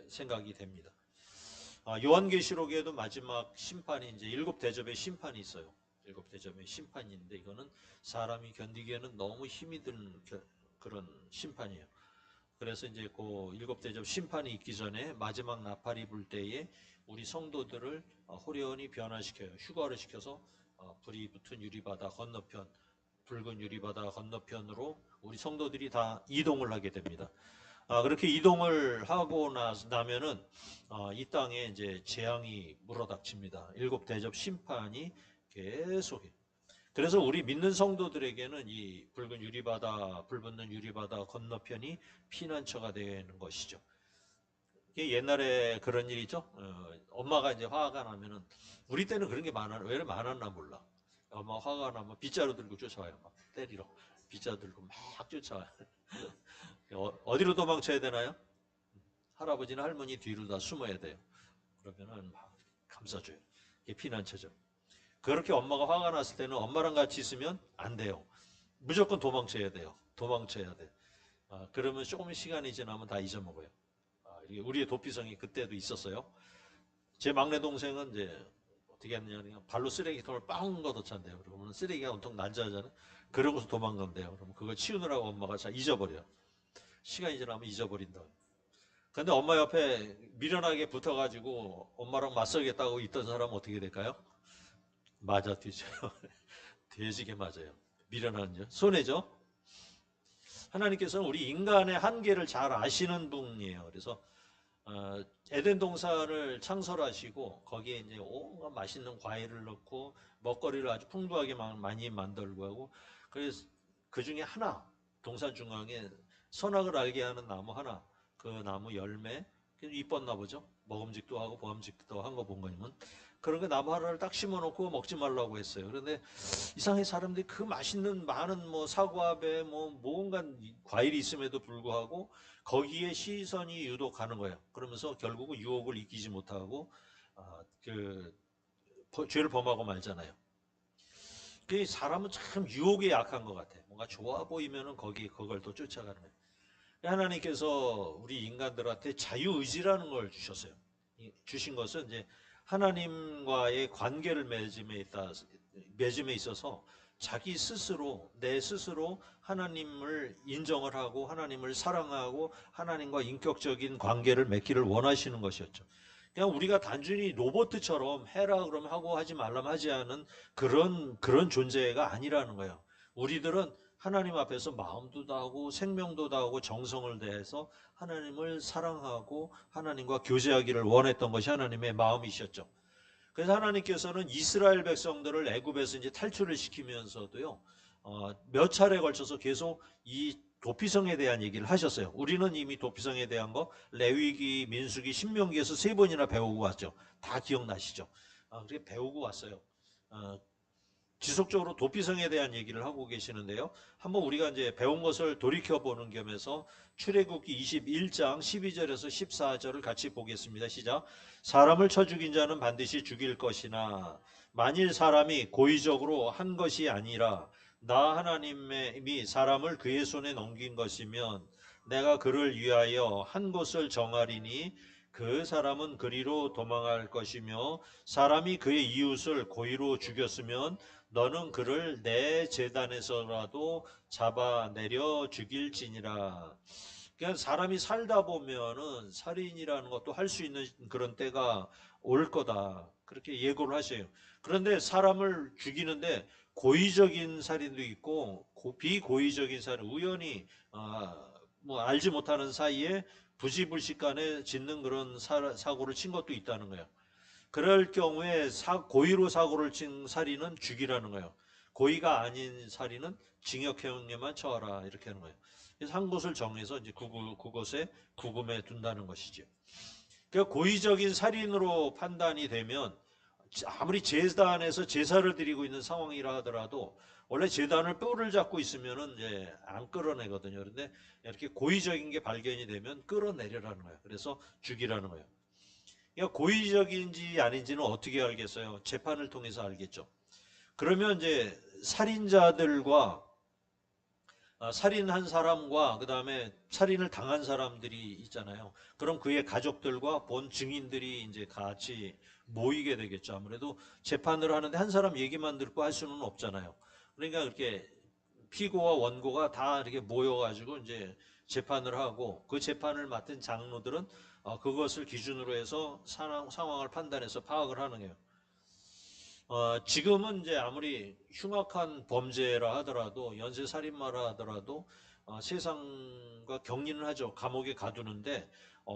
생각이 됩니다. 요한계시록에도 마지막 심판이 이제 7대접의 심판이 있어요. 7대접의 심판이 있는데 이거는 사람이 견디기에는 너무 힘이 드는 그런 심판이에요. 그래서 이제 그 7대접 심판이 있기 전에 마지막 나팔이 불 때에 우리 성도들을 호련히 변화시켜요. 휴가를 시켜서 불이 붙은 유리바다 건너편, 붉은 유리바다 건너편으로 우리 성도들이 다 이동을 하게 됩니다. 그렇게 이동을 하고 나면은 이 땅에 이제 재앙이 물어닥칩니다. 7대접 심판이 계속해요. 그래서 우리 믿는 성도들에게는 이 붉은 유리바다, 불붙는 유리바다 건너편이 피난처가 되는 것이죠. 옛날에 그런 일이죠. 엄마가 이제 화가 나면은 우리 때는 그런 게 왜 많았나 몰라. 엄마 화가 나면 빗자루 들고 쫓아와요. 막 때리러. 빗자루 들고 막 쫓아와요. 어디로 도망쳐야 되나요? 할아버지나 할머니 뒤로 다 숨어야 돼요. 그러면은 막 감싸줘요. 이게 피난처죠. 그렇게 엄마가 화가 났을 때는 엄마랑 같이 있으면 안 돼요. 무조건 도망쳐야 돼요. 도망쳐야 돼. 그러면 조금 시간이 지나면 다 잊어먹어요. 우리의 도피성이 그때도 있었어요. 제 막내 동생은 이제 어떻게 했냐면 발로 쓰레기통을 빵 걷어찬대요. 그러면 쓰레기가 온통 난자하잖아요. 그러고서 도망간대요. 그럼 그걸 치우느라고 엄마가 잘 잊어버려요. 시간이 지나면 잊어버린다. 근데 엄마 옆에 미련하게 붙어가지고 엄마랑 맞서겠다고 있던 사람은 어떻게 될까요? 맞아 뒤져. 돼지게 맞아요. 미련한 손해죠. 하나님께서는 우리 인간의 한계를 잘 아시는 분이에요. 그래서 에덴 동산을 창설하시고 거기에 이제 온갖 맛있는 과일을 넣고 먹거리를 아주 풍부하게 많이 만들고 하고, 그래서 그 중에 하나, 동산 중앙에 선악을 알게 하는 나무 하나, 그 나무 열매 이뻤나 보죠. 먹음직도 하고 보암직도 한 거 본 거니면 그런 거 나무 하나를 딱 심어놓고 먹지 말라고 했어요. 그런데 이상하게 사람들이 그 맛있는 많은 뭐 사과배 뭐 뭔가 과일이 있음에도 불구하고 거기에 시선이 유독하는 거예요. 그러면서 결국은 유혹을 이기지 못하고 죄를 범하고 말잖아요. 그 사람은 참 유혹에 약한 것 같아. 뭔가 좋아 보이면은 그걸 또 쫓아가는 거예요. 하나님께서 우리 인간들한테 자유의지라는 걸 주셨어요. 주신 것은 이제 하나님과의 관계를 맺음에 있어서 자기 스스로, 내 스스로 하나님을 인정을 하고 하나님을 사랑하고 하나님과 인격적인 관계를 맺기를 원하시는 것이었죠. 그냥 우리가 단순히 로봇처럼 해라 그러면 하고 하지 말라면 하지 않은 그런 존재가 아니라는 거예요. 우리들은 하나님 앞에서 마음도 다하고 생명도 다하고 정성을 다해서 하나님을 사랑하고 하나님과 교제하기를 원했던 것이 하나님의 마음이셨죠. 그래서 하나님께서는 이스라엘 백성들을 애굽에서 이제 탈출을 시키면서도요, 몇 차례에 걸쳐서 계속 이 도피성에 대한 얘기를 하셨어요. 우리는 이미 도피성에 대한 거 레위기, 민수기, 신명기에서 3번이나 배우고 왔죠. 다 기억나시죠? 그렇게 배우고 왔어요. 지속적으로 도피성에 대한 얘기를 하고 계시는데요. 한번 우리가 이제 배운 것을 돌이켜보는 겸해서 출애굽기 21장 12절에서 14절을 같이 보겠습니다. 시작. 사람을 쳐 죽인 자는 반드시 죽일 것이나 만일 사람이 고의적으로 한 것이 아니라 나 하나님이 사람을 그의 손에 넘긴 것이면 내가 그를 위하여 한 곳을 정하리니 그 사람은 그리로 도망할 것이며 사람이 그의 이웃을 고의로 죽였으면 너는 그를 내 제단에서라도 잡아내려 죽일지니라. 그냥 사람이 살다 보면은 살인이라는 것도 할 수 있는 그런 때가 올 거다. 그렇게 예고를 하셔요. 그런데 사람을 죽이는데 고의적인 살인도 있고 비고의적인 살인, 우연히 뭐 알지 못하는 사이에 부지불식간에 짓는 그런 사고를 친 것도 있다는 거예요. 그럴 경우에 고의로 사고를 친 살인은 죽이라는 거예요. 고의가 아닌 살인은 징역형에만 처하라 이렇게 하는 거예요. 그래서 한 곳을 정해서 이제 그곳에 구금해 둔다는 것이죠. 그러니까 고의적인 살인으로 판단이 되면 아무리 제단에서 제사를 드리고 있는 상황이라 하더라도 원래 제단을 뼈를 잡고 있으면은 이제 안 끌어내거든요. 그런데 이렇게 고의적인 게 발견이 되면 끌어내려라는 거예요. 그래서 죽이라는 거예요. 그러니까 고의적인지 아닌지는 어떻게 알겠어요? 재판을 통해서 알겠죠. 그러면 이제 살인자들과 살인한 사람과 그 다음에 살인을 당한 사람들이 있잖아요. 그럼 그의 가족들과 본 증인들이 이제 같이 모이게 되겠죠. 아무래도 재판을 하는데 한 사람 얘기만 듣고 할 수는 없잖아요. 그러니까 이렇게 피고와 원고가 다 이렇게 모여가지고 이제 재판을 하고 그 재판을 맡은 장로들은 그것을 기준으로 해서 상황을 판단해서 파악을 하는 거예요. 지금은 이제 아무리 흉악한 범죄라 하더라도 연쇄살인마라 하더라도 세상과 격리는 하죠. 감옥에 가두는데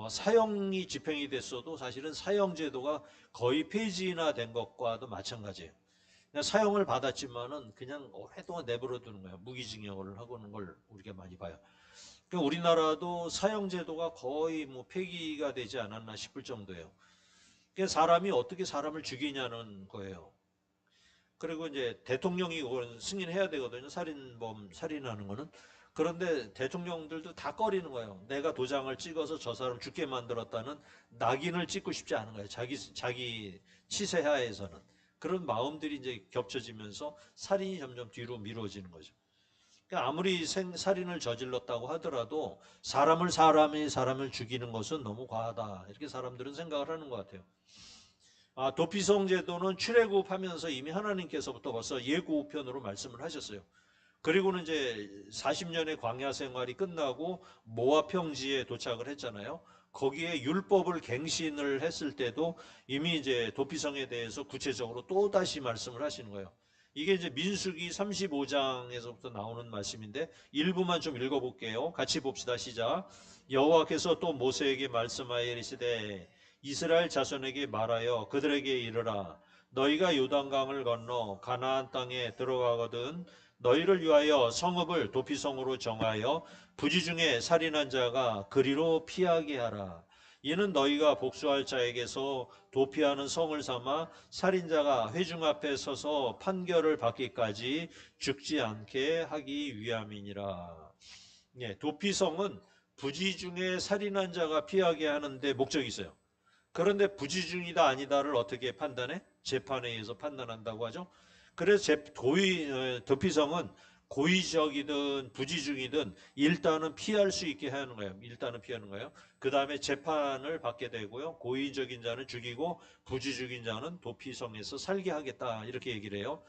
사형이 집행이 됐어도 사실은 사형제도가 거의 폐지나 된 것과도 마찬가지예요. 그냥 사형을 받았지만은 그냥 오랫동안 내버려 두는 거예요. 무기징역을 하고는 걸 우리가 많이 봐요. 그러니까 우리나라도 사형제도가 거의 뭐 폐기가 되지 않았나 싶을 정도예요. 그러니까 사람이 어떻게 사람을 죽이냐는 거예요. 그리고 이제 대통령이 그걸 승인해야 되거든요. 살인범, 살인하는 거는. 그런데 대통령들도 다 꺼리는 거예요. 내가 도장을 찍어서 저 사람 죽게 만들었다는 낙인을 찍고 싶지 않은 거예요. 자기 치세하에서는. 그런 마음들이 이제 겹쳐지면서 살인이 점점 뒤로 미뤄지는 거죠. 그러니까 아무리 살인을 저질렀다고 하더라도 사람을 죽이는 것은 너무 과하다. 이렇게 사람들은 생각을 하는 것 같아요. 도피성 제도는 출애굽하면서 이미 하나님께서부터 벌써 예고편으로 말씀을 하셨어요. 그리고는 이제 40년의 광야 생활이 끝나고 모압 평지에 도착을 했잖아요. 거기에 율법을 갱신을 했을 때도 이미 이제 도피성에 대해서 구체적으로 또 다시 말씀을 하시는 거예요. 이게 이제 민수기 35장에서부터 나오는 말씀인데 일부만 좀 읽어볼게요. 같이 봅시다. 시작. 여호와께서 또 모세에게 말씀하여 이르시되 이스라엘 자손에게 말하여 그들에게 이르라. 너희가 요단강을 건너 가나안 땅에 들어가거든 너희를 위하여 성읍을 도피성으로 정하여 부지 중에 살인한 자가 그리로 피하게 하라. 이는 너희가 복수할 자에게서 도피하는 성을 삼아 살인자가 회중 앞에 서서 판결을 받기까지 죽지 않게 하기 위함이니라. 예, 도피성은 부지 중에 살인한 자가 피하게 하는데 목적이 있어요. 그런데 부지 중이다 아니다를 어떻게 판단해? 재판에 의해서 판단한다고 하죠. 그래서 도피성은 고의적이든 부지중이든 일단은 피할 수 있게 하는 거예요. 일단은 피하는 거예요. 그 다음에 재판을 받게 되고요. 고의적인 자는 죽이고 부지중인 자는 도피성에서 살게 하겠다 이렇게 얘기를 해요.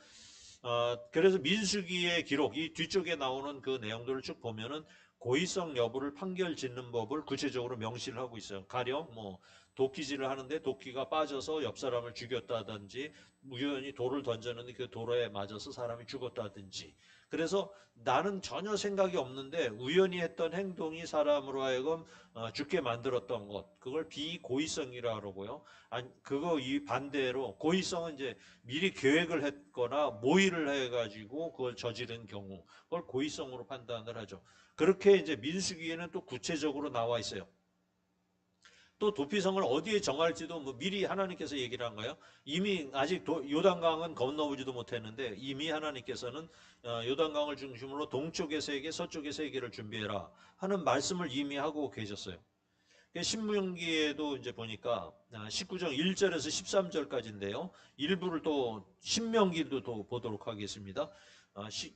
그래서 민수기의 기록, 이 뒤쪽에 나오는 그 내용들을 쭉 보면은 고의성 여부를 판결 짓는 법을 구체적으로 명시를 하고 있어요. 가령 뭐 도끼질을 하는데 도끼가 빠져서 옆 사람을 죽였다든지 우연히 돌을 던졌는데 그 돌에 맞아서 사람이 죽었다든지. 그래서 나는 전혀 생각이 없는데 우연히 했던 행동이 사람으로 하여금 죽게 만들었던 것, 그걸 비고의성이라 그러고요. 아니, 그거 이 반대로 고의성은 이제 미리 계획을 했거나 모의를 해가지고 그걸 저지른 경우, 그걸 고의성으로 판단을 하죠. 그렇게 이제 민수기에는 또 구체적으로 나와 있어요. 또 도피성을 어디에 정할지도 뭐 미리 하나님께서 얘기를 한 거예요. 이미 아직 요단강은 건너보지도 못했는데 이미 하나님께서는 요단강을 중심으로 동쪽의 세계, 서쪽의 세계를 준비해라 하는 말씀을 이미 하고 계셨어요. 신명기에도 이제 보니까 19장 1절에서 13절까지인데요. 일부를 또 신명기도 또 보도록 하겠습니다.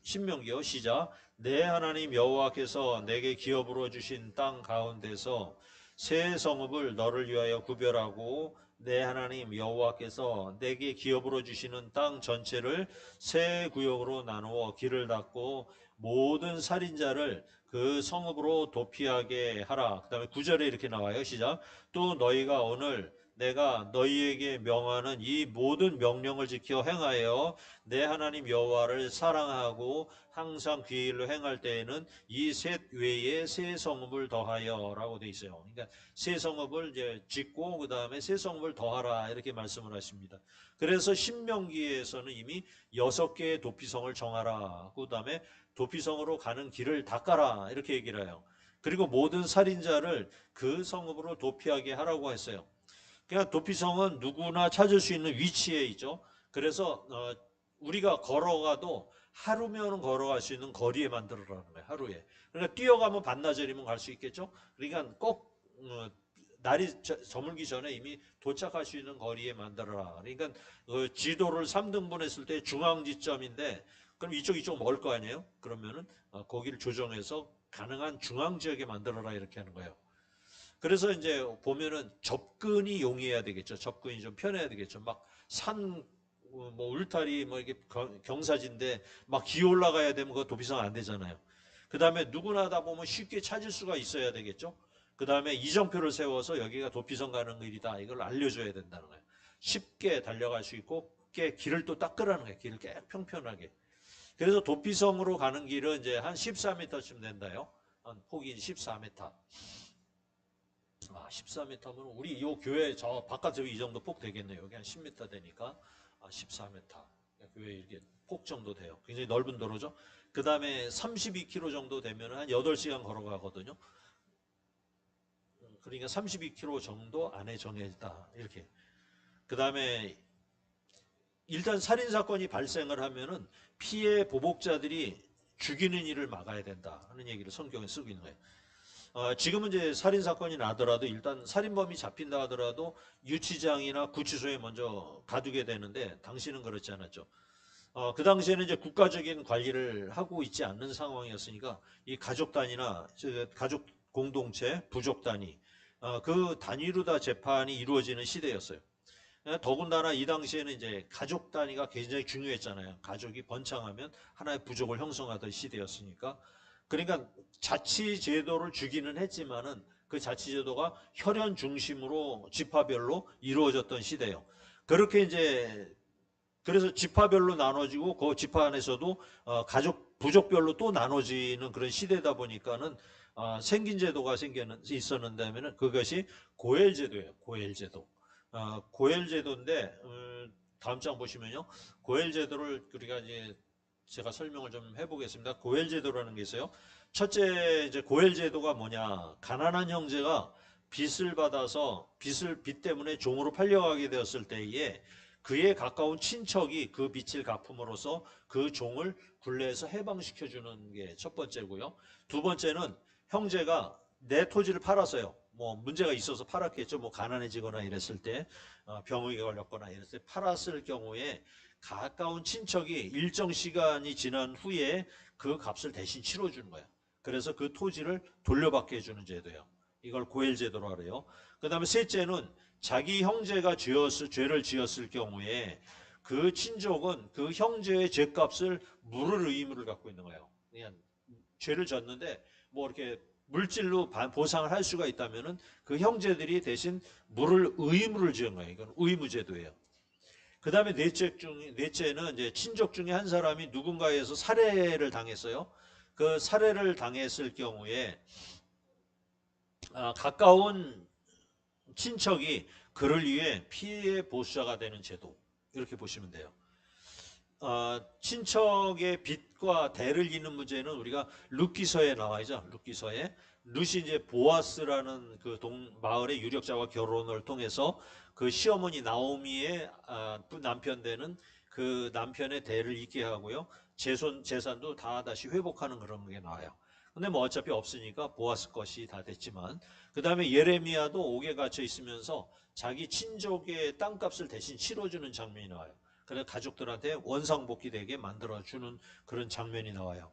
신명기요. 시작. 내 하나님 여호와께서 내게 기업으로 주신 땅 가운데서 새 성읍을 너를 위하여 구별하고 내 하나님 여호와께서 내게 기업으로 주시는 땅 전체를 새 구역으로 나누어 길을 닫고 모든 살인자를 그 성읍으로 도피하게 하라. 그 다음에 9절에 이렇게 나와요. 시작. 또 너희가 오늘 내가 너희에게 명하는 이 모든 명령을 지켜 행하여 내 하나님 여호와를 사랑하고 항상 그 일로 행할 때에는 이 셋 외에 새 성읍을 더하여 라고 되어 있어요. 그러니까 새 성읍을 이제 짓고 그 다음에 새 성읍을 더하라 이렇게 말씀을 하십니다. 그래서 신명기에서는 이미 6개의 도피성을 정하라. 그 다음에 도피성으로 가는 길을 닦아라 이렇게 얘기를 해요. 그리고 모든 살인자를 그 성읍으로 도피하게 하라고 했어요. 그러니까 도피성은 누구나 찾을 수 있는 위치에 있죠. 그래서 우리가 걸어가도 하루면 걸어갈 수 있는 거리에 만들어라는 거예요. 하루에. 그러니까 뛰어가면 반나절이면 갈 수 있겠죠. 그러니까 꼭 날이 저물기 전에 이미 도착할 수 있는 거리에 만들어라. 그러니까 지도를 3등분 했을 때 중앙 지점인데 그럼 이쪽 먹을 거 아니에요? 그러면은 거기를 조정해서 가능한 중앙 지역에 만들어라 이렇게 하는 거예요. 그래서 이제 보면은 접근이 용이해야 되겠죠. 접근이 좀 편해야 되겠죠. 막 산, 뭐 울타리, 뭐 이게 경사진데 막 기어 올라가야 되면 그거 도피성 안 되잖아요. 그 다음에 누구나 다 보면 쉽게 찾을 수가 있어야 되겠죠. 그 다음에 이정표를 세워서 여기가 도피성 가는 길이다. 이걸 알려줘야 된다는 거예요. 쉽게 달려갈 수 있고, 꽤 길을 또 닦으라는 거예요. 길을 꽤 평평하게. 그래서 도피성으로 가는 길은 이제 한 14m쯤 된다요. 한 폭이 14m. 14m면 우리 이 교회 저 바깥에 이 정도 폭 되겠네요. 여기 한 10m 되니까 14m. 교회 이렇게 폭 정도 돼요. 굉장히 넓은 도로죠. 그 다음에 32km 정도 되면 한 8시간 걸어가거든요. 그러니까 32km 정도 안에 정해졌다. 이렇게. 그 다음에 일단 살인사건이 발생을 하면은 피해 보복자들이 죽이는 일을 막아야 된다 하는 얘기를 성경에 쓰고 있는 거예요. 지금은 이제 살인사건이 나더라도 일단 살인범이 잡힌다 하더라도 유치장이나 구치소에 먼저 가두게 되는데 당시는 그렇지 않았죠. 그 당시에는 이제 국가적인 관리를 하고 있지 않는 상황이었으니까 이 가족 단위나 가족 공동체, 부족 단위, 그 단위로 다 재판이 이루어지는 시대였어요. 더군다나 이 당시에는 이제 가족 단위가 굉장히 중요했잖아요. 가족이 번창하면 하나의 부족을 형성하던 시대였으니까. 그러니까 자치제도를 주기는 했지만은 그 자치제도가 혈연 중심으로 지파별로 이루어졌던 시대예요. 그렇게 이제 그래서 지파별로 나눠지고 그 지파 안에서도 가족 부족별로 또 나눠지는 그런 시대다 보니까는 생긴 제도가 있었는데 그것이 고엘제도예요. 고엘제도. 고엘제도인데 다음 장 보시면요. 고엘제도를 우리가 이제 제가 설명을 좀 해보겠습니다. 고엘제도라는 게 있어요. 첫째 이제 고엘제도가 뭐냐? 가난한 형제가 빚을 받아서 빚 때문에 종으로 팔려가게 되었을 때에 그에 가까운 친척이 그 빚을 갚음으로써 그 종을 굴레에서 해방시켜주는 게 첫 번째고요. 두 번째는 형제가 내 토지를 팔았어요. 뭐 문제가 있어서 팔았겠죠. 뭐 가난해지거나 이랬을 때 병에 걸렸거나 이랬을 때 팔았을 경우에 가까운 친척이 일정 시간이 지난 후에 그 값을 대신 치러주는 거예요. 그래서 그 토지를 돌려받게 해주는 제도예요. 이걸 고엘제도로 하래요. 그 다음에 셋째는 자기 형제가 죄를 지었을 경우에 그 친족은 그 형제의 죄값을 물을 의무를 갖고 있는 거예요. 그냥 죄를 졌는데 뭐 이렇게 물질로 보상을 할 수가 있다면은 그 형제들이 대신 물을 의무를 지은 거예요. 이건 의무제도예요. 그 다음에 넷째는 이제 친족 중에 한 사람이 누군가에서 살해를 당했어요. 그 살해를 당했을 경우에 가까운 친척이 그를 위해 피해 보수자가 되는 제도 이렇게 보시면 돼요. 친척의 빚과 대를 잇는 문제는 우리가 룻기서에 나와 있죠. 룻기서에 룻이 이제 보아스라는 그 마을의 유력자와 결혼을 통해서 그 시어머니 나오미의 남편 되는 그 남편의 대를 잇게 하고요. 재산도 다 다시 회복하는 그런 게 나와요. 근데 뭐 어차피 없으니까 보아스 것이 다 됐지만 그 다음에 예레미야도 옥에 갇혀 있으면서 자기 친족의 땅값을 대신 치러주는 장면이 나와요. 그래서 가족들한테 원상복귀 되게 만들어주는 그런 장면이 나와요.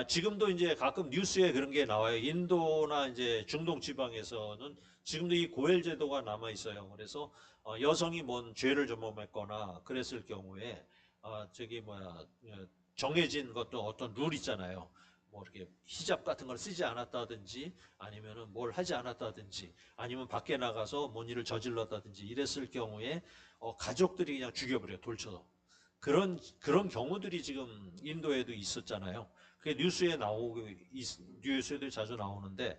지금도 이제 가끔 뉴스에 그런 게 나와요. 인도나 이제 중동 지방에서는 지금도 이 고엘 제도가 남아 있어요. 그래서 여성이 뭔 죄를 저범했거나 그랬을 경우에 정해진 것도 어떤 룰 있잖아요. 뭐 이렇게 히잡 같은 걸 쓰지 않았다든지 아니면은 뭘 하지 않았다든지 아니면 밖에 나가서 뭔 일을 저질렀다든지 이랬을 경우에 가족들이 그냥 죽여버려요. 돌쳐서. 그런 경우들이 지금 인도에도 있었잖아요. 그게 뉴스에도 자주 나오는데,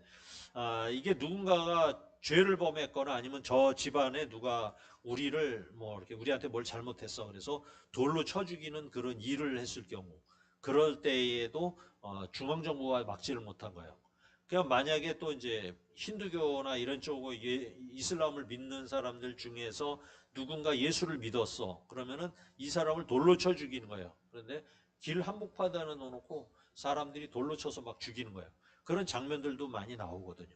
이게 누군가가 죄를 범했거나 아니면 저 집안에 누가 우리를 뭐 이렇게 우리한테 뭘 잘못했어. 그래서 돌로 쳐 죽이는 그런 일을 했을 경우, 그럴 때에도 중앙정부가 막지를 못한 거예요. 그냥 만약에 또 이제 힌두교나 이런 쪽으로 이슬람을 믿는 사람들 중에서 누군가 예수를 믿었어. 그러면은 이 사람을 돌로 쳐 죽이는 거예요. 그런데 길 한복판에다 놓고 사람들이 돌로 쳐서 막 죽이는 거예요. 그런 장면들도 많이 나오거든요.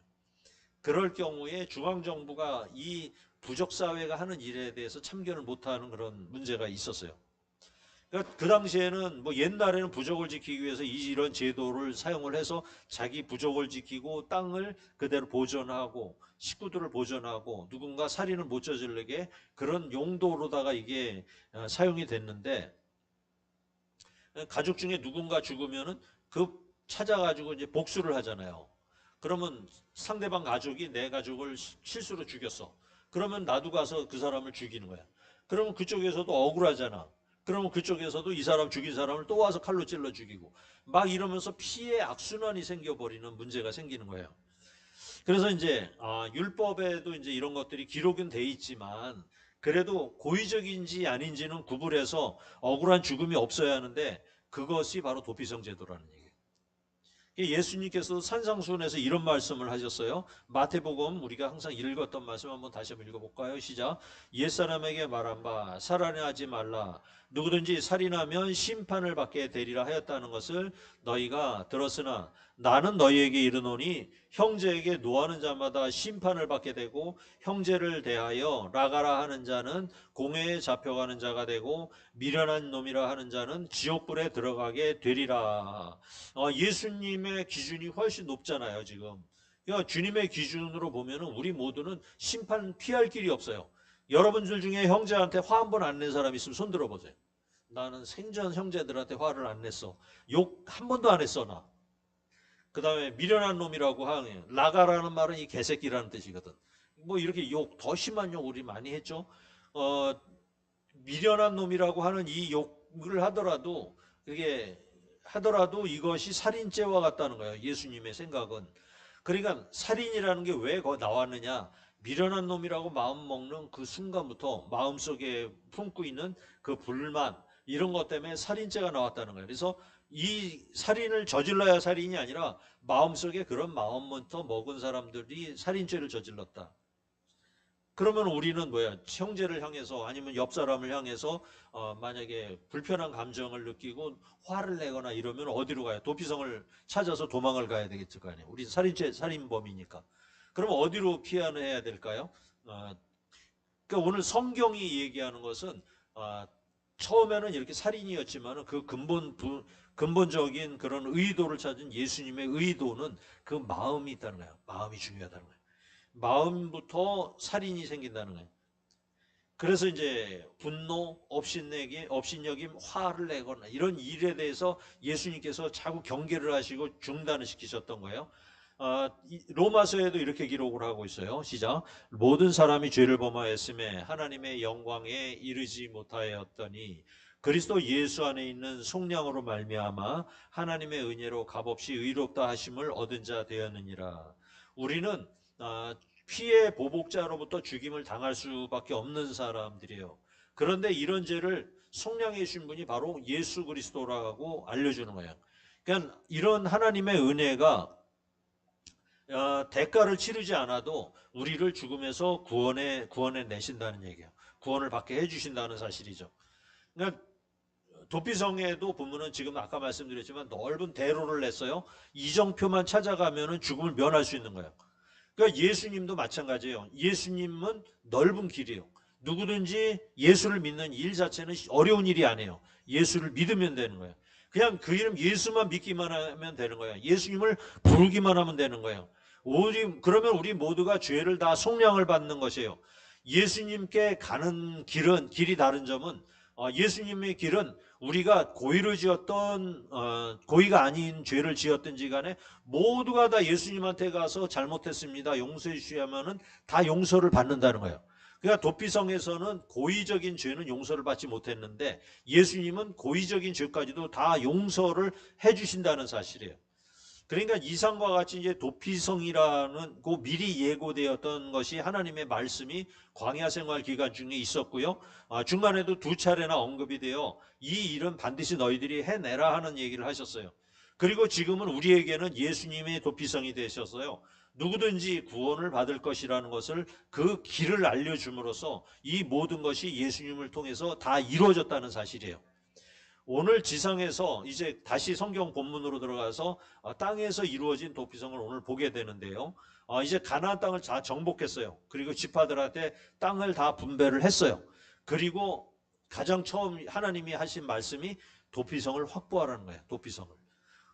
그럴 경우에 중앙정부가 이 부족사회가 하는 일에 대해서 참견을 못하는 그런 문제가 있었어요. 그러니까 그 당시에는 뭐 옛날에는 부족을 지키기 위해서 이런 제도를 사용을 해서 자기 부족을 지키고 땅을 그대로 보존하고 식구들을 보존하고 누군가 살인을 못 저지르게 그런 용도로다가 이게 사용이 됐는데, 가족 중에 누군가 죽으면은 그 찾아가지고 이제 복수를 하잖아요. 그러면 상대방 가족이 내 가족을 실수로 죽였어. 그러면 나도 가서 그 사람을 죽이는 거야. 그러면 그쪽에서도 억울하잖아. 그러면 그쪽에서도 이 사람 죽인 사람을 또 와서 칼로 찔러 죽이고 막 이러면서 피해 악순환이 생겨버리는 문제가 생기는 거예요. 그래서 이제 율법에도 이제 이런 것들이 기록은 돼 있지만 그래도 고의적인지 아닌지는 구분해서 억울한 죽음이 없어야 하는데 그것이 바로 도피성 제도라는 얘기예요. 예수님께서 산상수훈에서 이런 말씀을 하셨어요. 마태복음 우리가 항상 읽었던 말씀 한번 다시 한번 읽어볼까요? 시작. 옛사람에게 말한 바 살인하지 말라. 누구든지 살인하면 심판을 받게 되리라 하였다는 것을 너희가 들었으나 나는 너희에게 이르노니 형제에게 노하는 자마다 심판을 받게 되고 형제를 대하여 라가라 하는 자는 공회에 잡혀가는 자가 되고 미련한 놈이라 하는 자는 지옥불에 들어가게 되리라. 예수님의 기준이 훨씬 높잖아요, 지금. 그러니까 주님의 기준으로 보면은 우리 모두는 심판 피할 길이 없어요. 여러분들 중에 형제한테 화 한 번 안 낸 사람 있으면 손 들어보세요. 나는 생전 형제들한테 화를 안 냈어. 욕 한 번도 안 했어, 나. 그 다음에 미련한 놈이라고 하는, 라가라는 말은 이 개새끼라는 뜻이거든. 뭐 이렇게 욕, 더 심한 욕 우리 많이 했죠. 미련한 놈이라고 하는 이 욕을 하더라도 그게 하더라도 이것이 살인죄와 같다는 거예요. 예수님의 생각은. 그러니까 살인이라는 게 왜 나왔느냐? 미련한 놈이라고 마음 먹는 그 순간부터 마음속에 품고 있는 그 불만 이런 것 때문에 살인죄가 나왔다는 거예요. 그래서 이 살인을 저질러야 살인이 아니라 마음속에 그런 마음부터 먹은 사람들이 살인죄를 저질렀다. 그러면 우리는 뭐야? 형제를 향해서 아니면 옆 사람을 향해서 만약에 불편한 감정을 느끼고 화를 내거나 이러면 어디로 가요? 도피성을 찾아서 도망을 가야 되겠을 거 아니에요. 우리 살인범이니까. 그럼 어디로 피해야 될까요? 그러니까 오늘 성경이 얘기하는 것은 처음에는 이렇게 살인이었지만 그 근본적인 그런 의도를 찾은 예수님의 의도는 그 마음이 있다는 거예요. 마음이 중요하다는 거예요. 마음부터 살인이 생긴다는 거예요. 그래서 이제 분노, 업신여김, 화를 내거나 이런 일에 대해서 예수님께서 자꾸 경계를 하시고 중단을 시키셨던 거예요. 로마서에도 이렇게 기록을 하고 있어요. 시작. 모든 사람이 죄를 범하였음에 하나님의 영광에 이르지 못하였더니 그리스도 예수 안에 있는 속량으로 말미암아 하나님의 은혜로 값없이 의롭다 하심을 얻은 자 되었느니라. 우리는 피해 보복자로부터 죽임을 당할 수밖에 없는 사람들이에요. 그런데 이런 죄를 속량해 주신 분이 바로 예수 그리스도라고 알려주는 거예요. 그러니까 이런 하나님의 은혜가 대가를 치르지 않아도 우리를 죽음에서 구원해 내신다는 얘기예요. 구원을 받게 해주신다는 사실이죠. 그러니까 도피성에도 보면은 지금 아까 말씀드렸지만 넓은 대로를 냈어요. 이정표만 찾아가면은 죽음을 면할 수 있는 거예요. 그러니까 예수님도 마찬가지예요. 예수님은 넓은 길이에요. 누구든지 예수를 믿는 일 자체는 어려운 일이 아니에요. 예수를 믿으면 되는 거예요. 그냥 그 이름 예수만 믿기만 하면 되는 거예요. 예수님을 부르기만 하면 되는 거예요. 그러면 우리 모두가 죄를 다 속량을 받는 것이에요. 예수님께 가는 길이 다른 점은 예수님의 길은 우리가 고의를 지었던 고의가 아닌 죄를 지었든지 간에 모두가 다 예수님한테 가서 잘못했습니다. 용서해 주시면은 다 용서를 받는다는 거예요. 그러니까 도피성에서는 고의적인 죄는 용서를 받지 못했는데 예수님은 고의적인 죄까지도 다 용서를 해 주신다는 사실이에요. 그러니까 이상과 같이 이제 도피성이라는 그 미리 예고되었던 것이 하나님의 말씀이 광야 생활 기간 중에 있었고요. 중간에도 두 차례나 언급이 되어 이 일은 반드시 너희들이 해내라 하는 얘기를 하셨어요. 그리고 지금은 우리에게는 예수님의 도피성이 되셨어요. 누구든지 구원을 받을 것이라는 것을 그 길을 알려줌으로써 이 모든 것이 예수님을 통해서 다 이루어졌다는 사실이에요. 오늘 지상에서 이제 다시 성경 본문으로 들어가서 땅에서 이루어진 도피성을 오늘 보게 되는데요. 이제 가나안 땅을 다 정복했어요. 그리고 지파들한테 땅을 다 분배를 했어요. 그리고 가장 처음 하나님이 하신 말씀이 도피성을 확보하라는 거예요. 도피성을.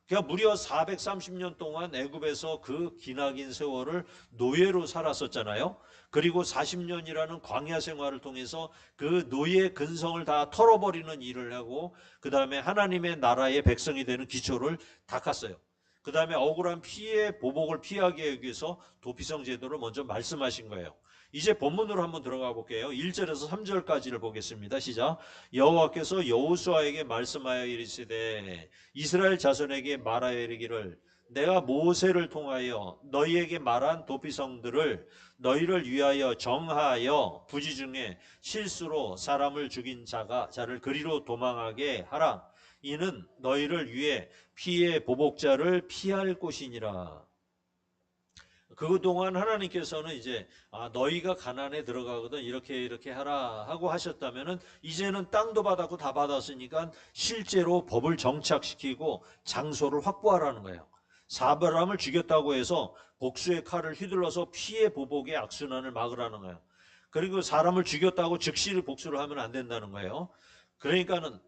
그러니까 무려 430년 동안 애굽에서 그 기나긴 세월을 노예로 살았었잖아요. 그리고 40년이라는 광야 생활을 통해서 그 노예 근성을 다 털어버리는 일을 하고 그 다음에 하나님의 나라의 백성이 되는 기초를 닦았어요. 그 다음에 억울한 피해 보복을 피하기 위해서 도피성 제도를 먼저 말씀하신 거예요. 이제 본문으로 한번 들어가 볼게요. 1절에서 3절까지를 보겠습니다. 시작. 여호와께서 여호수아에게 말씀하여 이르시되 이스라엘 자손에게 말하여 이르기를 내가 모세를 통하여 너희에게 말한 도피성들을 너희를 위하여 정하여 부지 중에 실수로 사람을 죽인 자를 그리로 도망하게 하라. 이는 너희를 위해 피해 보복자를 피할 곳이니라. 그동안 하나님께서는 이제 너희가 가나안에 들어가거든 이렇게 하라 하고 하셨다면은 이제는 땅도 받았고 다 받았으니까 실제로 법을 정착시키고 장소를 확보하라는 거예요. 사람을 죽였다고 해서 복수의 칼을 휘둘러서 피해 보복의 악순환을 막으라는 거예요. 그리고 사람을 죽였다고 즉시 복수를 하면 안 된다는 거예요. 그러니까는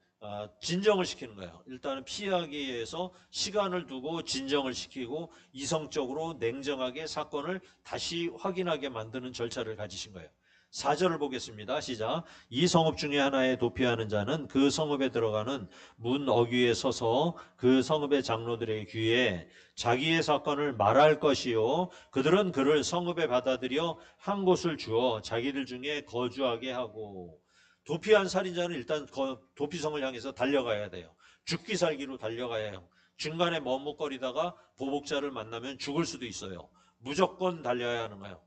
진정을 시키는 거예요. 일단은 피하기 위해서 시간을 두고 진정을 시키고 이성적으로 냉정하게 사건을 다시 확인하게 만드는 절차를 가지신 거예요. 4절을 보겠습니다. 시작. 이 성읍 중에 하나에 도피하는 자는 그 성읍에 들어가는 문 어귀에 서서 그 성읍의 장로들의 귀에 자기의 사건을 말할 것이요 그들은 그를 성읍에 받아들여 한 곳을 주어 자기들 중에 거주하게 하고. 도피한 살인자는 일단 도피성을 향해서 달려가야 돼요. 죽기 살기로 달려가야 해요. 중간에 머뭇거리다가 보복자를 만나면 죽을 수도 있어요. 무조건 달려야 하는 거예요.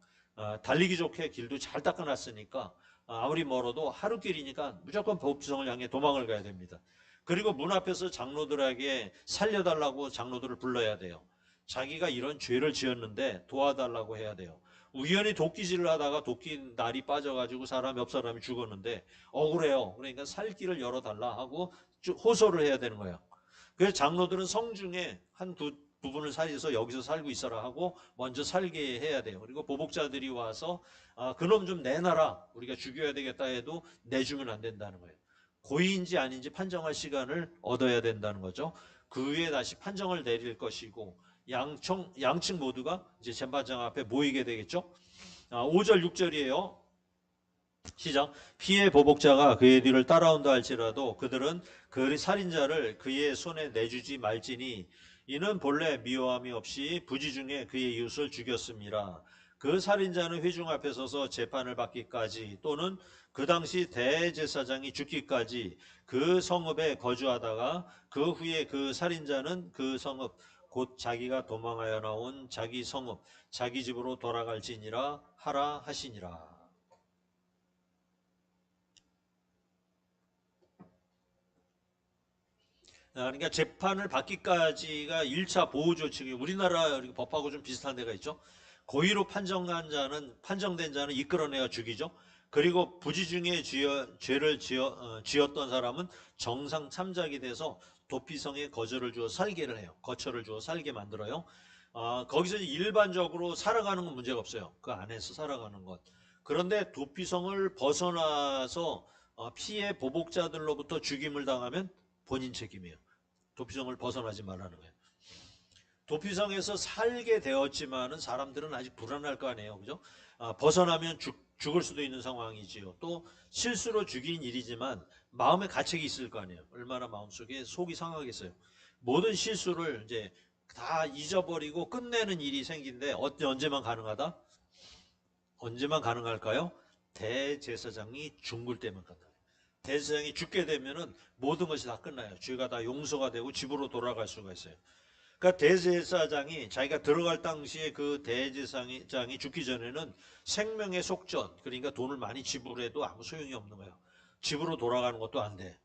달리기 좋게 길도 잘 닦아놨으니까 아무리 멀어도 하루길이니까 무조건 도피성을 향해 도망을 가야 됩니다. 그리고 문 앞에서 장로들에게 살려달라고 장로들을 불러야 돼요. 자기가 이런 죄를 지었는데 도와달라고 해야 돼요. 우연히 도끼질을 하다가 도끼 날이 빠져가지고 옆 사람이 죽었는데 억울해요. 그러니까 살 길을 열어달라 하고 호소를 해야 되는 거예요. 그래서 장로들은 성중에 한 부분을 살려서 여기서 살고 있어라 하고 먼저 살게 해야 돼요. 그리고 보복자들이 와서 그놈 좀 내놔라. 우리가 죽여야 되겠다 해도 내주면 안 된다는 거예요. 고의인지 아닌지 판정할 시간을 얻어야 된다는 거죠. 그 후에 다시 판정을 내릴 것이고 양측 모두가 이제 재판장 앞에 모이게 되겠죠. 5절 6절이에요. 시작. 피해 보복자가 그의 뒤를 따라온다 할지라도 그들은 그 살인자를 그의 손에 내주지 말지니 이는 본래 미워함이 없이 부지 중에 그의 이웃을 죽였습니다. 그 살인자는 회중 앞에 서서 재판을 받기까지 또는 그 당시 대제사장이 죽기까지 그 성읍에 거주하다가 그 후에 그 살인자는 그 성읍 곧 자기가 도망하여 나온 자기 성읍 자기 집으로 돌아갈지니라 하라 하시니라. 그러니까 재판을 받기까지가 1차 보호조치기 우리나라 법하고 좀 비슷한 데가 있죠. 고의로 판정된 자는 이끌어내어 죽이죠. 그리고 부지 중에 죄를 지었던 사람은 정상 참작이 돼서 도피성에 거처를 주어 살게를 해요. 거처를 주어 살게 만들어요. 거기서 일반적으로 살아가는 건 문제가 없어요. 그 안에서 살아가는 것. 그런데 도피성을 벗어나서 피해 보복자들로부터 죽임을 당하면 본인 책임이에요. 도피성을 벗어나지 말라는 거예요. 도피성에서 살게 되었지만은 사람들은 아직 불안할 거 아니에요. 그죠? 벗어나면 죽을 수도 있는 상황이지요. 또 실수로 죽인 일이지만 마음에 가책이 있을 거 아니에요. 얼마나 마음속에 속이 상하겠어요. 모든 실수를 이제 다 잊어버리고 끝내는 일이 생긴데 언제만 가능하다? 언제만 가능할까요? 대제사장이 죽을 때만 간다. 대제사장이 죽게 되면은 모든 것이 다 끝나요. 죄가 다 용서가 되고 집으로 돌아갈 수가 있어요. 그러니까 대제사장이 자기가 들어갈 당시에 그 대제사장이 죽기 전에는 생명의 속전, 그러니까 돈을 많이 지불해도 아무 소용이 없는 거예요. 집으로 돌아가는 것도 안 돼.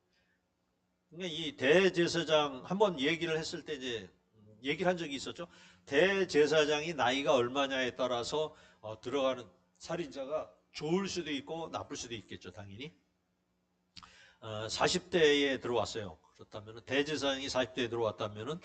그러니까 이 대제사장 한번 얘기를 했을 때 이제 얘기를 한 적이 있었죠. 대제사장이 나이가 얼마냐에 따라서 들어가는 살인자가 좋을 수도 있고 나쁠 수도 있겠죠, 당연히. 40대에 들어왔어요. 그렇다면 대제사장이 40대에 들어왔다면은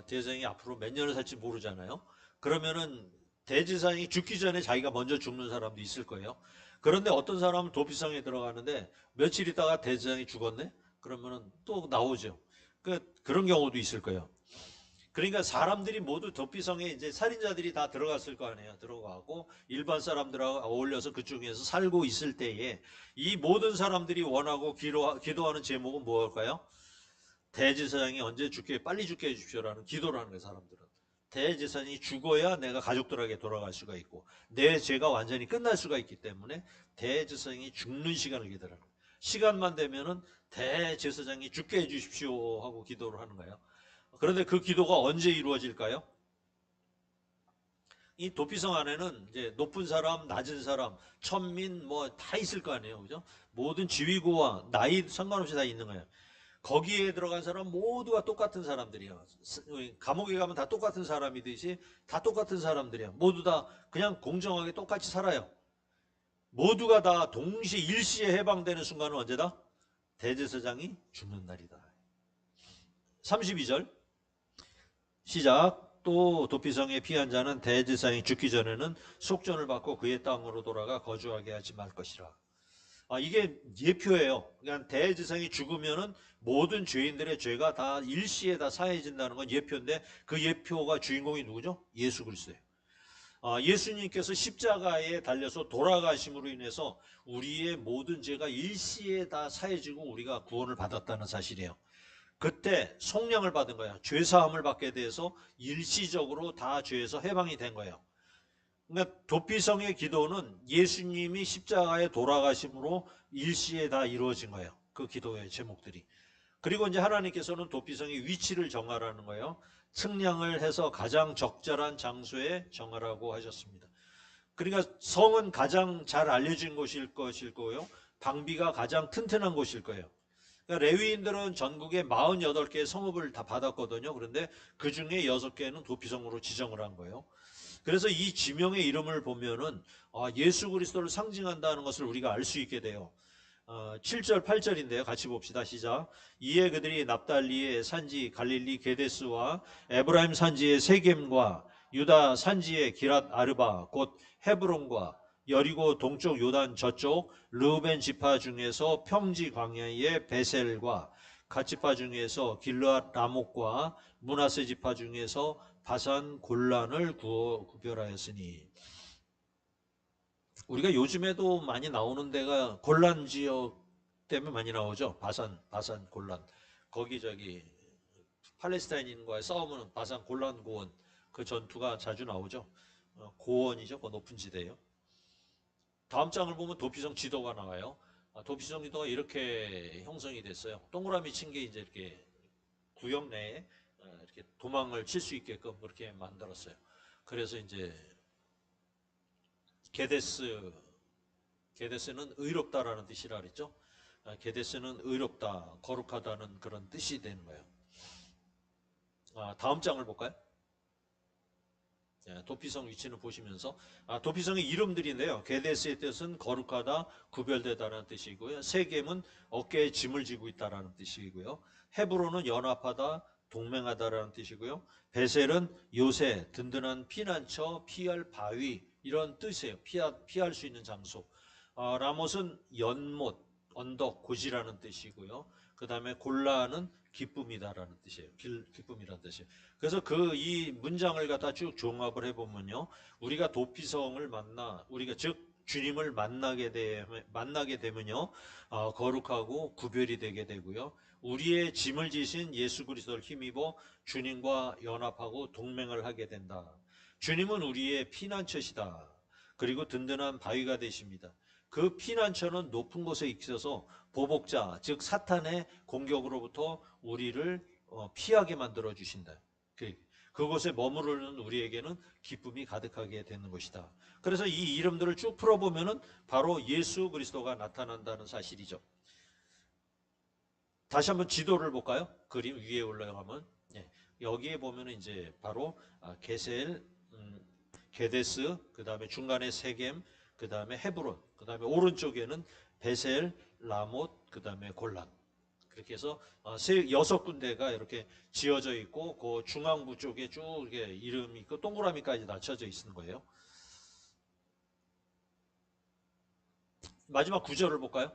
대제사장이 앞으로 몇 년을 살지 모르잖아요. 그러면은 대제사장이 죽기 전에 자기가 먼저 죽는 사람도 있을 거예요. 그런데 어떤 사람은 도피성에 들어가는데 며칠 있다가 대제사장이 죽었네? 그러면은 또 나오죠. 그런 경우도 있을 거예요. 그러니까 사람들이 모두 도피성에 이제 살인자들이 다 들어갔을 거 아니에요. 들어가고 일반 사람들하고 어울려서 그중에서 살고 있을 때에 이 모든 사람들이 원하고 기도하는 제목은 무엇일까요? 대제사장이 언제 죽게 빨리 죽게 해주십시오라는 기도를 하는 거예요. 사람들은. 대제사장이 죽어야 내가 가족들에게 돌아갈 수가 있고 내 죄가 완전히 끝날 수가 있기 때문에 대제사장이 죽는 시간을 기다려요. 시간만 되면은 대제사장이 죽게 해주십시오 하고 기도를 하는 거예요. 그런데 그 기도가 언제 이루어질까요? 이 도피성 안에는 이제 높은 사람, 낮은 사람, 천민 뭐 다 있을 거 아니에요. 그죠? 모든 지위고와 나이 상관없이 다 있는 거예요. 거기에 들어간 사람 모두가 똑같은 사람들이야. 감옥에 가면 다 똑같은 사람이듯이 다 똑같은 사람들이야. 모두 다 그냥 공정하게 똑같이 살아요. 모두가 다 동시에 일시에 해방되는 순간은 언제다? 대제사장이 죽는 날이다. 32절 시작. 또 도피성에 피한 자는 대제사장이 죽기 전에는 속전을 받고 그의 땅으로 돌아가 거주하게 하지 말 것이라. 이게 예표예요. 그러니까 대제사장이 죽으면은 모든 죄인들의 죄가 다 일시에 다 사해진다는 건 예표인데 그 예표가 주인공이 누구죠? 예수 그리스도예요. 예수님께서 십자가에 달려서 돌아가심으로 인해서 우리의 모든 죄가 일시에 다 사해지고 우리가 구원을 받았다는 사실이에요. 그때 속량을 받은 거예요. 죄사함을 받게 돼서 일시적으로 다 죄에서 해방이 된 거예요. 그러니까 도피성의 기도는 예수님이 십자가에 돌아가심으로 일시에 다 이루어진 거예요. 그 기도의 제목들이. 그리고 이제 하나님께서는 도피성의 위치를 정하라는 거예요. 측량을 해서 가장 적절한 장소에 정하라고 하셨습니다. 그러니까 성은 가장 잘 알려진 곳일 것일 거고요. 방비가 가장 튼튼한 곳일 거예요. 그러니까 레위인들은 전국에 48개의 성읍을 다 받았거든요. 그런데 그 중에 6개는 도피성으로 지정을 한 거예요. 그래서 이 지명의 이름을 보면은 예수 그리스도를 상징한다는 것을 우리가 알 수 있게 돼요. 7절 8절인데요. 같이 봅시다. 시작. 이에 그들이 납달리의 산지 갈릴리 게데스와 에브라임 산지의 세겜과 유다 산지의 기랏 아르바 곧 헤브론과 여리고 동쪽 요단 저쪽 르우벤 지파 중에서 평지 광야의 베셀과 갓 지파 중에서 길르앗 라목과 므낫세 지파 중에서 바산 골란을 구별하였으니. 우리가 요즘에도 많이 나오는 데가 골란 지역 때문에 많이 나오죠. 바산 골란. 거기 팔레스타인인과의 싸움은 바산 골란 고원. 그 전투가 자주 나오죠. 고원이죠. 그 높은 지대예요. 다음 장을 보면 도피성 지도가 나와요. 도피성 지도가 이렇게 형성이 됐어요. 동그라미 친 게 이제 이렇게 구역 내에 이렇게 도망을 칠 수 있게끔 그렇게 만들었어요. 그래서 이제 게데스는 의롭다라는 뜻이라 그랬죠. 게데스는 의롭다, 거룩하다는 그런 뜻이 되는 거예요. 다음 장을 볼까요? 도피성 위치는 보시면서 도피성의 이름들인데요. 게데스의 뜻은 거룩하다, 구별되다라는 뜻이고요. 세겜은 어깨에 짐을 지고 있다라는 뜻이고요. 헤브론은 연합하다, 동맹하다라는 뜻이고요. 베셀은 요새, 든든한 피난처, 피할 바위 이런 뜻이에요. 피할 수 있는 장소. 라못은 연못, 언덕, 고지라는 뜻이고요. 그 다음에 골라는 기쁨이다라는 뜻이에요. 기쁨이라는 뜻이에요. 그래서 이 문장을 갖다 쭉 종합을 해보면요. 우리가 도피성을 우리가 즉 주님을 만나게 되면요. 거룩하고 구별이 되게 되고요. 우리의 짐을 지신 예수 그리스도를 힘입어 주님과 연합하고 동맹을 하게 된다. 주님은 우리의 피난처시다. 그리고 든든한 바위가 되십니다. 그 피난처는 높은 곳에 있어서 보복자, 즉 사탄의 공격으로부터 우리를 피하게 만들어 주신다. 그곳에 머무르는 우리에게는 기쁨이 가득하게 되는 것이다. 그래서 이 이름들을 쭉 풀어보면은 바로 예수 그리스도가 나타난다는 사실이죠. 다시 한번 지도를 볼까요? 그림 위에 올라가면 여기에 보면은 이제 바로 게셀, 게데스, 그 다음에 중간에 세겜, 그 다음에 헤브론, 그 다음에 오른쪽에는 베셀, 라못, 그 다음에 골란. 그렇게 해서 6군데가 이렇게 지어져 있고 그 중앙부 쪽에 쭉 이렇게 이름이 있고 동그라미까지 다 쳐져 있는 거예요. 마지막 9절을 볼까요?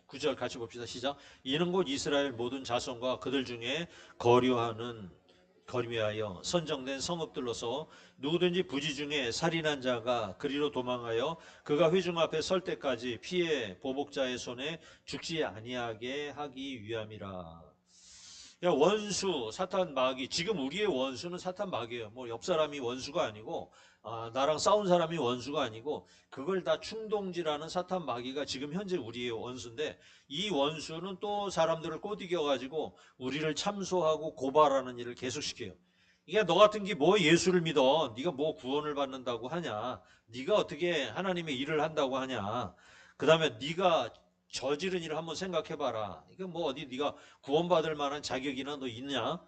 9절 같이 봅시다. 시작. 이는 곧 이스라엘 모든 자손과 그들 중에 거류하여 선정된 성읍들로서 누구든지 부지 중에 살인한 자가 그리로 도망하여 그가 회중 앞에 설 때까지 피해 보복자의 손에 죽지 아니하게 하기 위함이라. 야, 원수, 사탄 마귀. 지금 우리의 원수는 사탄 마귀예요. 뭐 옆 사람이 원수가 아니고 나랑 싸운 사람이 원수가 아니고 그걸 다 충동지라는 사탄 마귀가 지금 현재 우리의 원수인데 이 원수는 또 사람들을 꼬드겨 가지고 우리를 참소하고 고발하는 일을 계속시켜요. 이게 너 같은 게 뭐 예수를 믿어? 네가 뭐 구원을 받는다고 하냐? 네가 어떻게 하나님의 일을 한다고 하냐? 그 다음에 네가 저지른 일을 한번 생각해봐라. 이거 뭐 어디 네가 구원받을 만한 자격이나 너 있냐?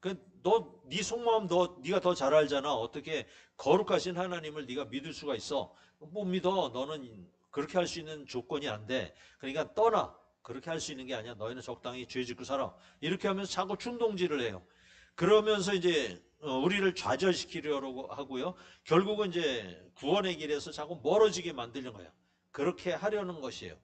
네 속마음 네가 더 잘 알잖아. 어떻게 거룩하신 하나님을 네가 믿을 수가 있어? 못 믿어. 너는 그렇게 할 수 있는 조건이 안 돼. 그러니까 떠나. 그렇게 할 수 있는 게 아니야. 너희는 적당히 죄 짓고 살아. 이렇게 하면서 자꾸 충동질을 해요. 그러면서 이제 우리를 좌절시키려고 하고요. 결국은 이제 구원의 길에서 자꾸 멀어지게 만들는 거예요. 그렇게 하려는 것이에요.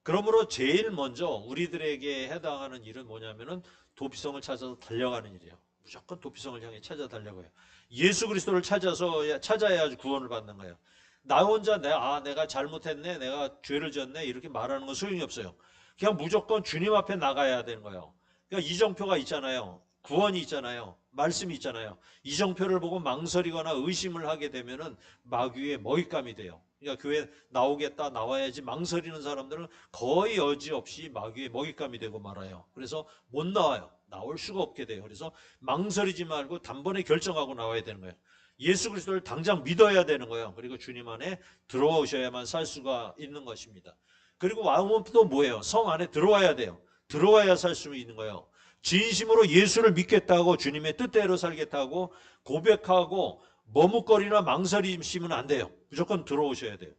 그러므로 제일 먼저 우리들에게 해당하는 일은 뭐냐면은 도피성을 찾아서 달려가는 일이에요. 무조건 도피성을 향해 찾아 달려가요. 예수 그리스도를 찾아야 구원을 받는 거예요. 나 혼자 내가 잘못했네, 내가 죄를 지었네 이렇게 말하는 건 소용이 없어요. 그냥 무조건 주님 앞에 나가야 되는 거예요. 그러니까 이정표가 있잖아요. 구원이 있잖아요. 말씀이 있잖아요. 이정표를 보고 망설이거나 의심을 하게 되면은 마귀의 먹잇감이 돼요. 그러니까 교회 나오겠다, 나와야지 망설이는 사람들은 거의 여지없이 마귀의 먹잇감이 되고 말아요. 그래서 못 나와요. 나올 수가 없게 돼요. 그래서 망설이지 말고 단번에 결정하고 나와야 되는 거예요. 예수 그리스도를 당장 믿어야 되는 거예요. 그리고 주님 안에 들어오셔야만 살 수가 있는 것입니다. 그리고 왕은 또 뭐예요? 성 안에 들어와야 돼요. 들어와야 살 수 있는 거예요. 진심으로 예수를 믿겠다고 주님의 뜻대로 살겠다고 고백하고 머뭇거리나 망설이시면 안 돼요. 무조건 들어오셔야 돼요.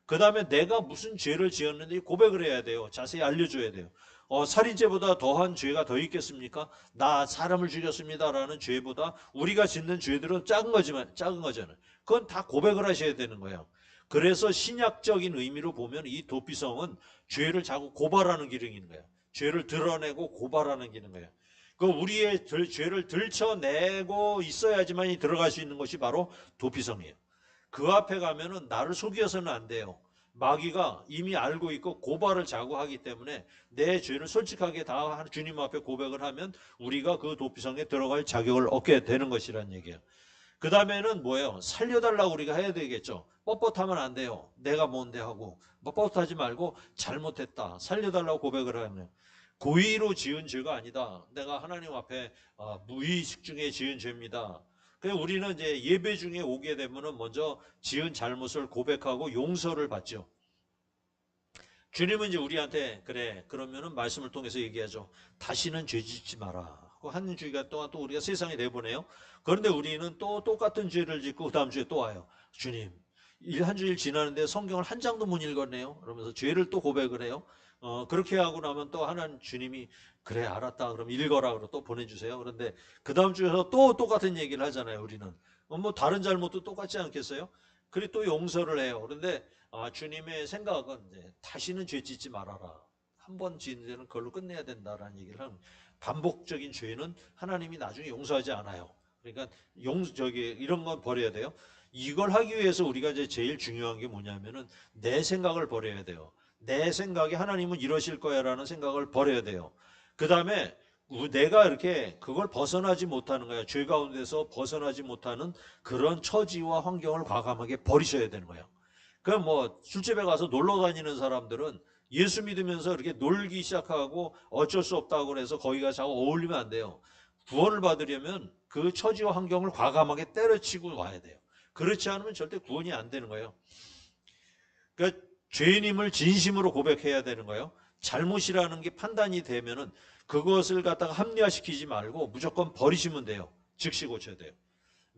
그 다음에 내가 무슨 죄를 지었는지 고백을 해야 돼요. 자세히 알려줘야 돼요. 살인죄보다 더한 죄가 더 있겠습니까? 나 사람을 죽였습니다라는 죄보다 우리가 짓는 죄들은 작은 거잖아요. 그건 다 고백을 하셔야 되는 거예요. 그래서 신약적인 의미로 보면 이 도피성은 죄를 자꾸 고발하는 기능인 거예요. 죄를 드러내고 고발하는 기능이에요. 우리의 죄를 들춰내고 있어야지만 들어갈 수 있는 것이 바로 도피성이에요. 그 앞에 가면은 나를 속여서는 안 돼요. 마귀가 이미 알고 있고 고발을 자고하기 때문에 내 죄를 솔직하게 다 주님 앞에 고백을 하면 우리가 그 도피성에 들어갈 자격을 얻게 되는 것이란 얘기예요. 그 다음에는 뭐예요? 살려달라고 우리가 해야 되겠죠. 뻣뻣하면 안 돼요. 내가 뭔데 하고 뻣뻣하지 말고 잘못했다. 살려달라고 고백을 하면 고의로 지은 죄가 아니다. 내가 하나님 앞에 무의식 중에 지은 죄입니다. 그래서 우리는 이제 예배 중에 오게 되면은 먼저 지은 잘못을 고백하고 용서를 받죠. 주님은 이제 우리한테 그래 그러면은 말씀을 통해서 얘기하죠. 다시는 죄 짓지 마라. 한 주간 동안 또 우리가 세상에 내보내요. 그런데 우리는 또 똑같은 죄를 짓고 그 다음 주에 또 와요. 주님 한 주일 지나는데 성경을 한 장도 못 읽었네요. 그러면서 죄를 또 고백을 해요. 그렇게 하고 나면 또 하나님 주님이 그래 알았다 그럼 읽어라 그러고 또 보내주세요. 그런데 그 다음 주에서 또 똑같은 얘기를 하잖아요. 우리는 뭐 다른 잘못도 똑같지 않겠어요? 그리고 또 용서를 해요. 그런데 주님의 생각은 이제 다시는 죄 짓지 말아라. 한 번 지은 죄는 그걸로 끝내야 된다라는 얘기를 하는 반복적인 죄는 하나님이 나중에 용서하지 않아요. 그러니까 이런 건 버려야 돼요. 이걸 하기 위해서 우리가 이제 제일 중요한 게 뭐냐면은 내 생각을 버려야 돼요. 내 생각이 하나님은 이러실 거야라는 생각을 버려야 돼요. 그 다음에 내가 이렇게 그걸 벗어나지 못하는 거예요. 죄 가운데서 벗어나지 못하는 그런 처지와 환경을 과감하게 버리셔야 되는 거예요. 그럼 뭐 술집에 가서 놀러 다니는 사람들은 예수 믿으면서 이렇게 놀기 시작하고 어쩔 수 없다고 해서 거기 가서 자꾸 어울리면 안 돼요. 구원을 받으려면 그 처지와 환경을 과감하게 때려치고 와야 돼요. 그렇지 않으면 절대 구원이 안 되는 거예요. 그러니까 죄인임을 진심으로 고백해야 되는 거예요. 잘못이라는 게 판단이 되면은 그것을 갖다가 합리화시키지 말고 무조건 버리시면 돼요. 즉시 고쳐야 돼요.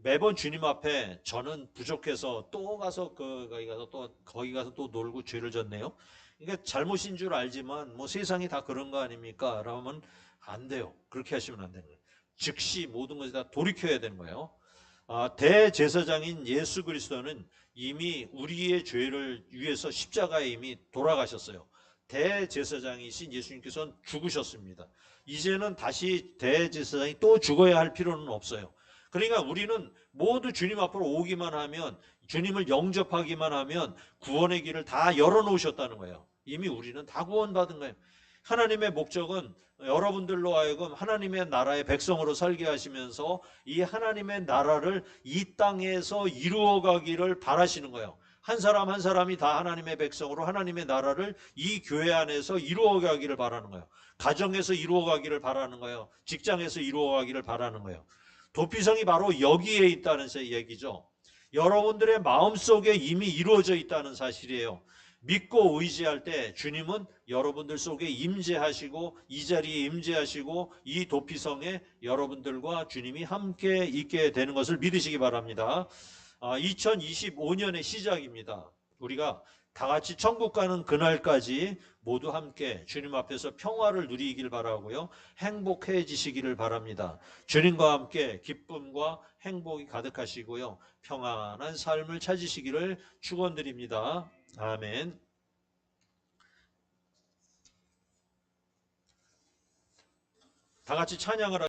매번 주님 앞에 저는 부족해서 또 가서 거기 가서 또 놀고 죄를 졌네요. 그러니까 잘못인 줄 알지만 뭐 세상이 다 그런 거 아닙니까? 라면 안 돼요. 그렇게 하시면 안 되는 거예요. 즉시 모든 것을 다 돌이켜야 되는 거예요. 대제사장인 예수 그리스도는 이미 우리의 죄를 위해서 십자가에 이미 돌아가셨어요. 대제사장이신 예수님께서는 죽으셨습니다. 이제는 다시 대제사장이 또 죽어야 할 필요는 없어요. 그러니까 우리는 모두 주님 앞으로 오기만 하면, 주님을 영접하기만 하면 구원의 길을 다 열어놓으셨다는 거예요. 이미 우리는 다 구원받은 거예요. 하나님의 목적은 여러분들로 하여금 하나님의 나라의 백성으로 살게 하시면서 이 하나님의 나라를 이 땅에서 이루어가기를 바라시는 거예요. 한 사람 한 사람이 다 하나님의 백성으로 하나님의 나라를 이 교회 안에서 이루어가기를 바라는 거예요. 가정에서 이루어가기를 바라는 거예요. 직장에서 이루어가기를 바라는 거예요. 도피성이 바로 여기에 있다는 얘기죠. 여러분들의 마음속에 이미 이루어져 있다는 사실이에요. 믿고 의지할 때 주님은 여러분들 속에 임재하시고 이 자리에 임재하시고 이 도피성에 여러분들과 주님이 함께 있게 되는 것을 믿으시기 바랍니다. 2025년의 시작입니다. 우리가 다 같이 천국 가는 그날까지 모두 함께 주님 앞에서 평화를 누리길 바라고요. 행복해지시기를 바랍니다. 주님과 함께 기쁨과 행복이 가득하시고요. 평안한 삶을 찾으시기를 축원드립니다. 아멘. 다 같이 찬양을